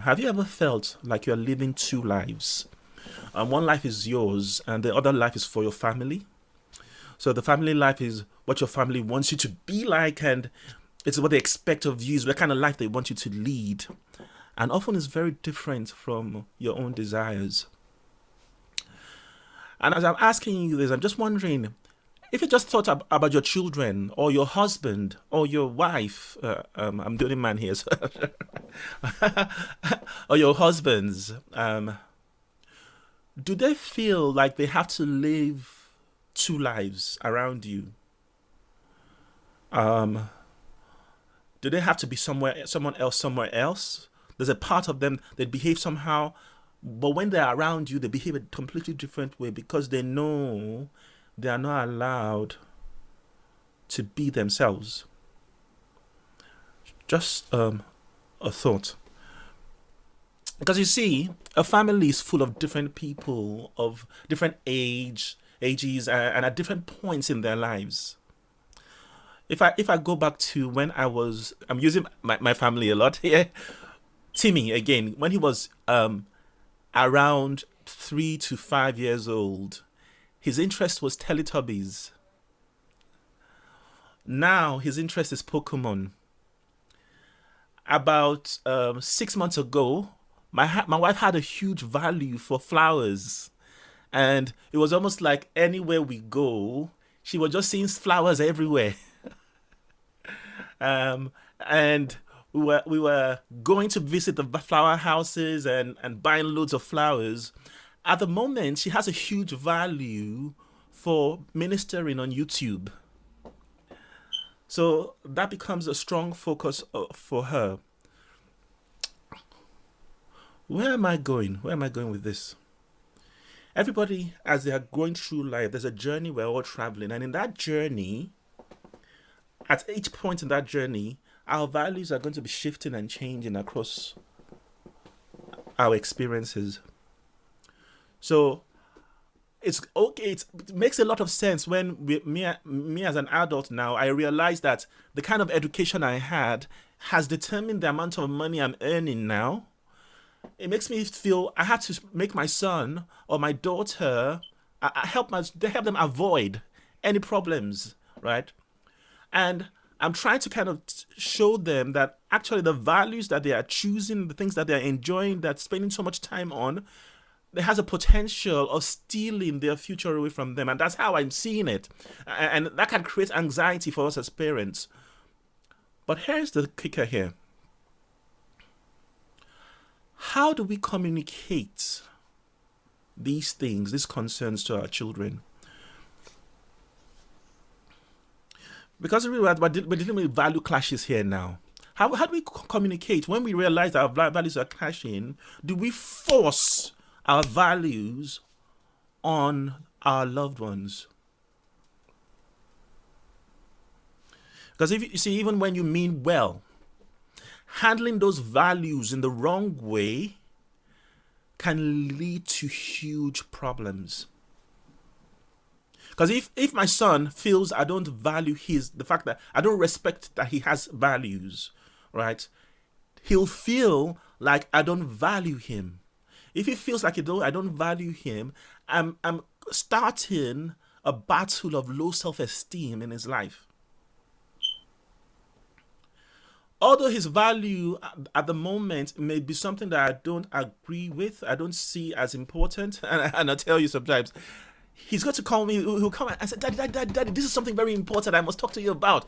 Have you ever felt like you're living two lives? One life is yours, and the other life is for your family. So the family life is what your family wants you to be like, and it's what they expect of you, is the kind of life they want you to lead. And often it's very different from your own desires. And as I'm asking you this, I'm just wondering if you just thought about your children or your husband or your wife. I'm the only man here, so or your husbands. Do they feel like they have to live two lives around you? Um, do they have to be someone else, somewhere else? There's a part of them that behave somehow, but when they're around you, they behave a completely different way because they know they are not allowed to be themselves. Just a thought. Because you see, a family is full of different people of different ages, and at different points in their lives. If I go back to when I'm using my family a lot here. Timmy again, when he was around 3 to 5 years old, his interest was Teletubbies. Now his interest is Pokemon. About 6 months ago, my wife had a huge value for flowers, and it was almost like anywhere we go, she was just seeing flowers everywhere. And we were going to visit the flower houses and buying loads of flowers. At the moment, she has a huge value for ministering on YouTube. So that becomes a strong focus for her. Where am I going? Where am I going with this? Everybody, as they are going through life, there's a journey we're all traveling. And in that journey, at each point in that journey, our values are going to be shifting and changing across our experiences. So it's okay. It makes a lot of sense when me as an adult now, I realize that the kind of education I had has determined the amount of money I'm earning now. It makes me feel I had to make my son or my daughter help them avoid any problems, right? And I'm trying to kind of show them that actually the values that they are choosing, the things that they're enjoying, that spending so much time on, it has a potential of stealing their future away from them. And that's how I'm seeing it. And that can create anxiety for us as parents. But here's the kicker here. How do we communicate these things, these concerns to our children? Because we're dealing with value clashes here now. How do we communicate when we realize that our values are clashing? Do we force our values on our loved ones? Because if you see, even when you mean well, handling those values in the wrong way can lead to huge problems. Because if my son feels I don't value the fact that I don't respect that he has values, right? He'll feel like I don't value him. If he feels like I don't value him, I'm starting a battle of low self-esteem in his life. Although his value at the moment may be something that I don't agree with, I don't see as important, and I tell you sometimes, he's going to call me, he'll come and say, Daddy, this is something very important I must talk to you about.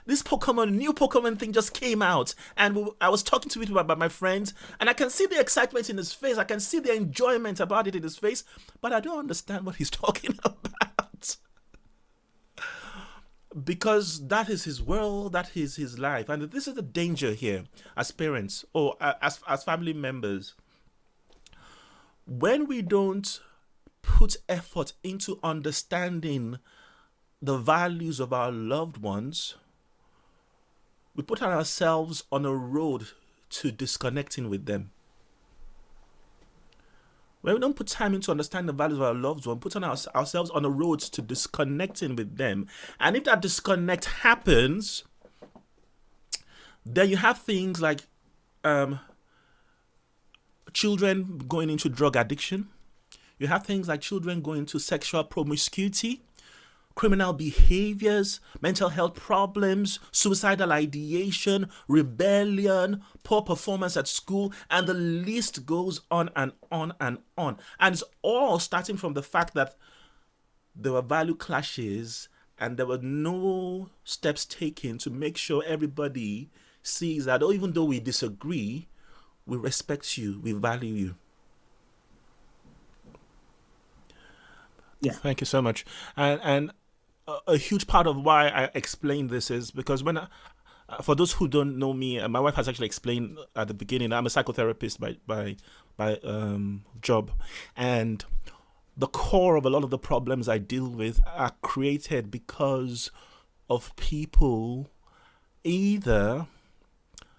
This new Pokemon thing just came out, and I was talking to it about my friends, and I can see the excitement in his face, I can see the enjoyment about it in his face, but I don't understand what he's talking about. Because that is his world, that is his life. And this is the danger here as parents or as family members. When we don't put effort into understanding the values of our loved ones, we put ourselves on a road to disconnecting with them. When we don't put time into understanding the values of our loved one, put ourselves on a road to disconnecting with them. And if that disconnect happens, then you have things like children going into drug addiction. You have things like children going into sexual promiscuity, criminal behaviors, mental health problems, suicidal ideation, rebellion, poor performance at school, and the list goes on and on and on. And it's all starting from the fact that there were value clashes and there were no steps taken to make sure everybody sees that, oh, even though we disagree, we respect you, we value you. Yeah. Thank you so much. And a huge part of why I explain this is because for those who don't know me, my wife has actually explained at the beginning, I'm a psychotherapist by job, and the core of a lot of the problems I deal with are created because of people either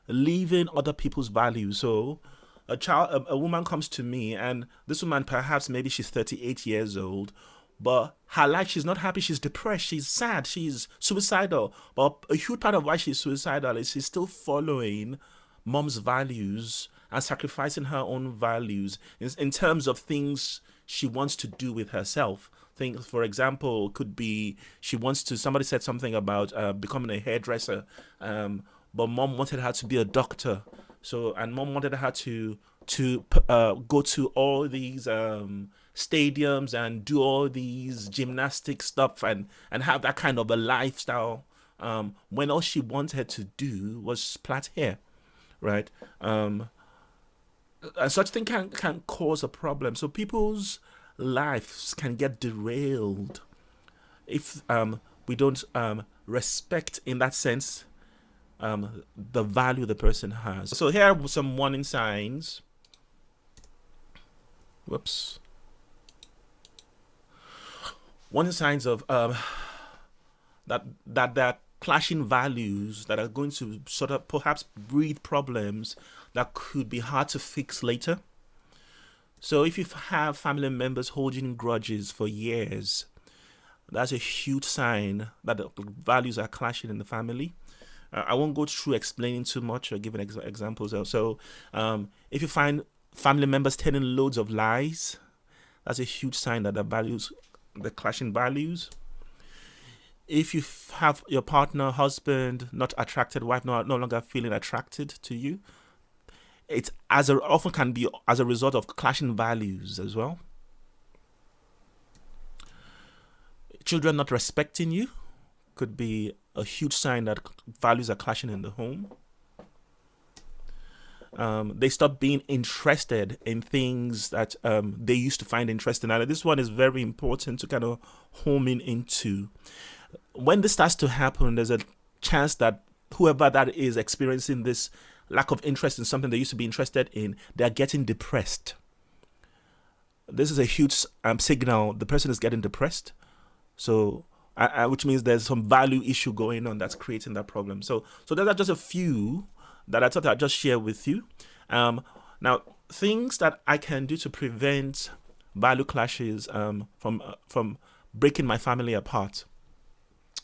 leaving other people's values. So a woman comes to me, and this woman, perhaps maybe she's 38 years old, but her life, she's not happy, she's depressed, she's sad, she's suicidal. But a huge part of why she's suicidal is she's still following mom's values and sacrificing her own values in terms of things she wants to do with herself. Things, for example, could be somebody said something about becoming a hairdresser, but mom wanted her to be a doctor. So, and mom wanted her to go to all these stadiums and do all these gymnastic stuff and have that kind of a lifestyle, when all she wanted to do was plait hair, right? And such thing can cause a problem. So people's lives can get derailed if we don't respect, in that sense, the value the person has. So here are some warning signs. Whoops. Warning signs of that clashing values that are going to sort of perhaps breed problems that could be hard to fix later. So if you have family members holding grudges for years, that's a huge sign that the values are clashing in the family. I won't go through explaining too much or giving examples. So if you find family members telling loads of lies, that's a huge sign that the clashing values. If you have your partner, husband, not attracted, wife no longer feeling attracted to you, it's often can be as a result of clashing values as well. Children not respecting you could be a huge sign that values are clashing in the home. They stop being interested in things that they used to find interesting. And this one is very important to kind of home into. When this starts to happen, there's a chance that whoever that is experiencing this lack of interest in something they used to be interested in, they're getting depressed. This is a huge signal the person is getting depressed. So, which means there's some value issue going on that's creating that problem. So those are just a few that I thought I'd just share with you. Now, things that I can do to prevent value clashes from breaking my family apart.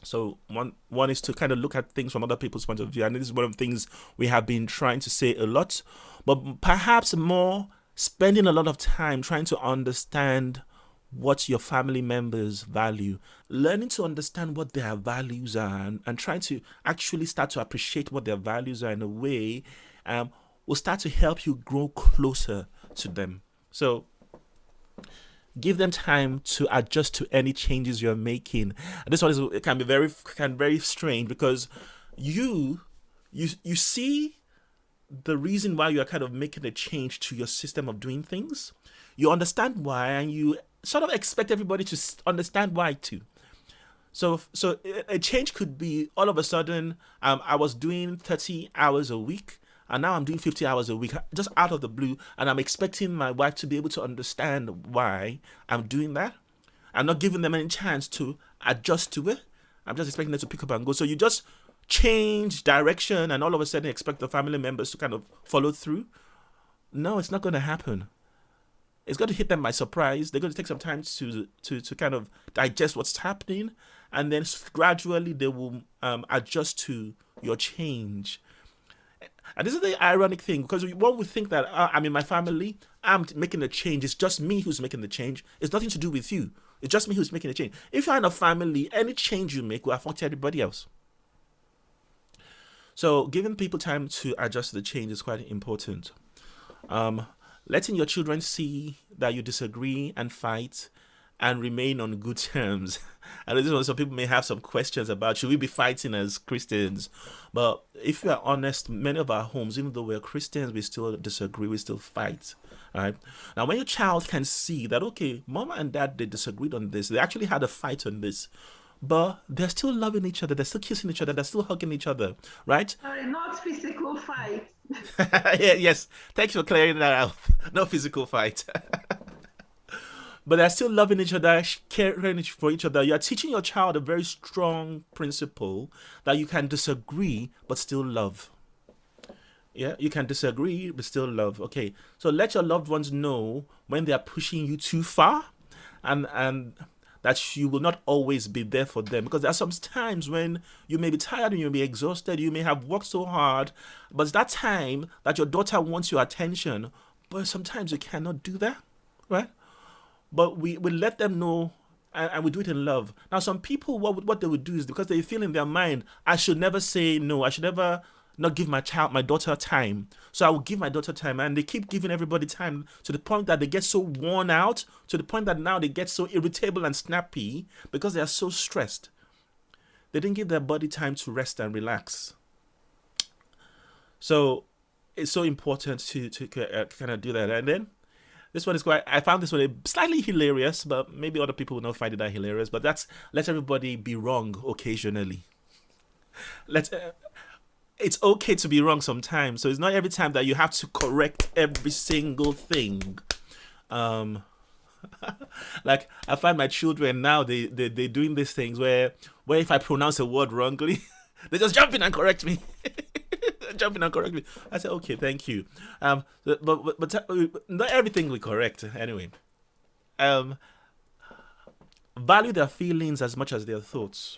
So one is to kind of look at things from other people's point of view. And this is one of the things we have been trying to say a lot, but perhaps more spending a lot of time trying to understand what your family members value, learning to understand what their values are, and trying to actually start to appreciate what their values are in a way will start to help you grow closer to them. So give them time to adjust to any changes you're making. And this one can be very strange because you see the reason why you are kind of making a change to your system of doing things. You understand why, and you sort of expect everybody to understand why too. So a change could be all of a sudden, I was doing 30 hours a week, and now I'm doing 50 hours a week, just out of the blue, and I'm expecting my wife to be able to understand why I'm doing that. I'm not giving them any chance to adjust to it. I'm just expecting them to pick up and go. So you just change direction, and all of a sudden expect the family members to kind of follow through. No, it's not going to happen. It's going to hit them by surprise. They're going to take some time to kind of digest what's happening, and then gradually they will adjust to your change. And this is the ironic thing, because one would think that I'm in my family, I'm making a change. It's just me who's making the change. It's nothing to do with you. It's just me who's making the change. If you're in a family, any change you make will affect everybody else. So giving people time to adjust to the change is quite important. Letting your children see that you disagree and fight and remain on good terms. And this is what some people may have some questions about. Should we be fighting as Christians? But if we are honest, many of our homes, even though we're Christians, we still disagree, we still fight. Right? Now, when your child can see that, okay, mama and dad, they disagreed on this, they actually had a fight on this, but they're still loving each other, they're still kissing each other, they're still hugging each other, right? Sorry, not physical fight. Yeah, yes, thanks for clearing that out. No physical fight. But they're still loving each other, caring for each other. You're teaching your child a very strong principle that you can disagree but still love. Yeah, you can disagree but still love. Okay, so let your loved ones know when they are pushing you too far, and that you will not always be there for them, because there are some times when you may be tired and you may be exhausted, you may have worked so hard, but it's that time that your daughter wants your attention, but sometimes you cannot do that, right? But we let them know, and we do it in love. Now, some people, what they would do is, because they feel in their mind, I should never say no, I should never not give my daughter time. So I will give my daughter time, and they keep giving everybody time to the point that they get so worn out, to the point that now they get so irritable and snappy because they are so stressed. They didn't give their body time to rest and relax. So it's so important to kind of do that. And then this one is I found this one slightly hilarious, but maybe other people will not find it that hilarious. But that's, let everybody be wrong occasionally. It's okay to be wrong sometimes. So it's not every time that you have to correct every single thing. Like, I find my children now, they're doing these things where if I pronounce a word wrongly, they just jump in and correct me. I say, okay, thank you. But not everything we correct anyway. Value their feelings as much as their thoughts.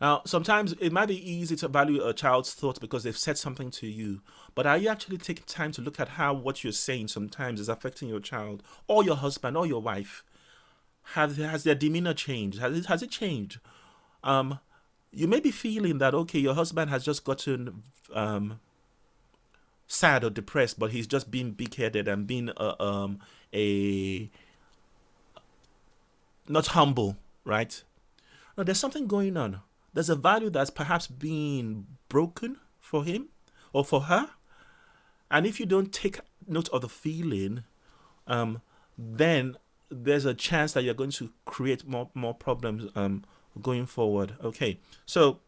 Now, sometimes it might be easy to value a child's thoughts because they've said something to you, but are you actually taking time to look at how what you're saying sometimes is affecting your child or your husband or your wife? Has their demeanor changed? Has it changed? You may be feeling that, okay, your husband has just gotten sad or depressed, but he's just being big-headed and being a not humble, right? No, there's something going on. There's a value that's perhaps being broken for him or for her. And if you don't take note of the feeling, then there's a chance that you're going to create more problems going forward. Okay, so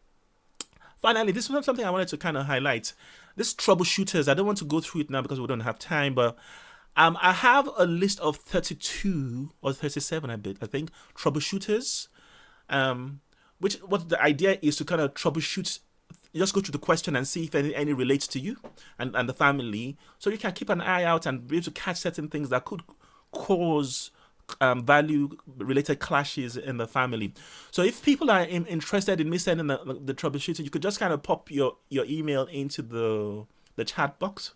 finally, this was something I wanted to kind of highlight. This troubleshooters, I don't want to go through it now because we don't have time, but I have a list of 32 or 37, I think, troubleshooters. What the idea is to kind of troubleshoot. You just go through the question and see if any relates to you and the family, so you can keep an eye out and be able to catch certain things that could cause value-related clashes in the family. So if people are interested in me sending the troubleshooting, you could just kind of pop your email into the chat box.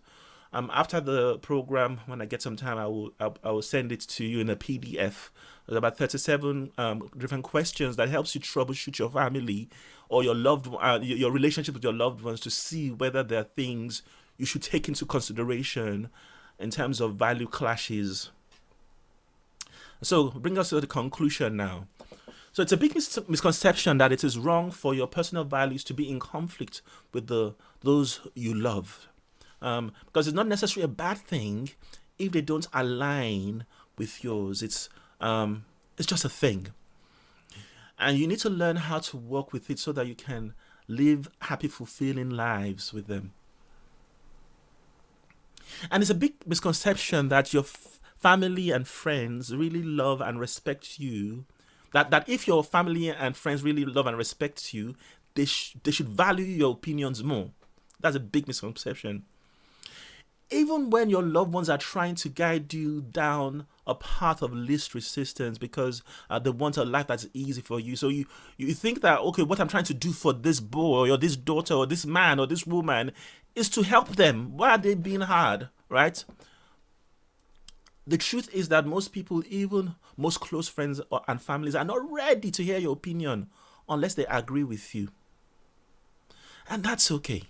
After the program, when I get some time, I will send it to you in a PDF. There's about 37 different questions that helps you troubleshoot your family or your your relationship with your loved ones, to see whether there are things you should take into consideration in terms of value clashes. So bring us to the conclusion now. So it's a big misconception that it is wrong for your personal values to be in conflict with those you love. Because it's not necessarily a bad thing if they don't align with yours. It's just a thing. And you need to learn how to work with it so that you can live happy, fulfilling lives with them. And it's a big misconception that your family and friends really love and respect you. That if your family and friends really love and respect you, they should value your opinions more. That's a big misconception. even when your loved ones are trying to guide you down a path of least resistance because they want a life that's easy for you. So you think that, okay, what I'm trying to do for this boy or this daughter or this man or this woman is to help them. Why are they being hard, right? The truth is that most people, even most close friends and families, are not ready to hear your opinion unless they agree with you. And that's okay.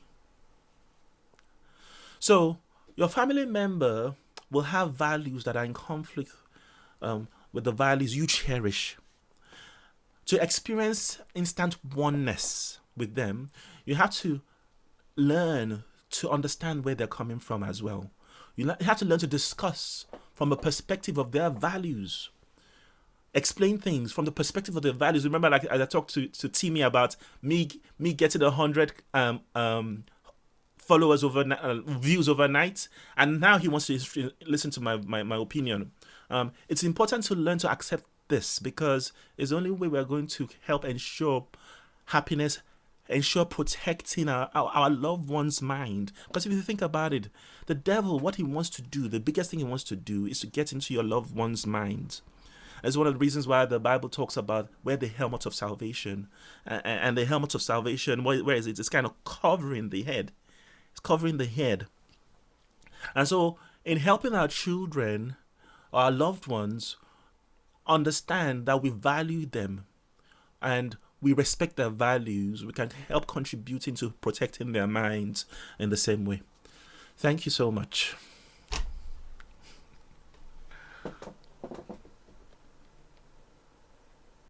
So, your family member will have values that are in conflict with the values you cherish. To experience instant oneness with them, you have to learn to understand where they're coming from as well. You have to learn to discuss from a perspective of their values. Explain things from the perspective of their values. Remember, like as I talked to Timmy about me getting 100 followers views overnight, and now he wants to listen to my opinion. It's important to learn to accept this because it's the only way we're going to help ensure happiness, ensure protecting our loved one's mind. Because if you think about it, the devil, what he wants to do, the biggest thing he wants to do is to get into your loved one's mind. It's one of the reasons why the Bible talks about wear the helmet of salvation. And the helmet of salvation, where is it? It's kind of covering the head. It's covering the head. And so in helping our children, our loved ones, understand that we value them and we respect their values, we can help contributing to protecting their minds in the same way. Thank you so much.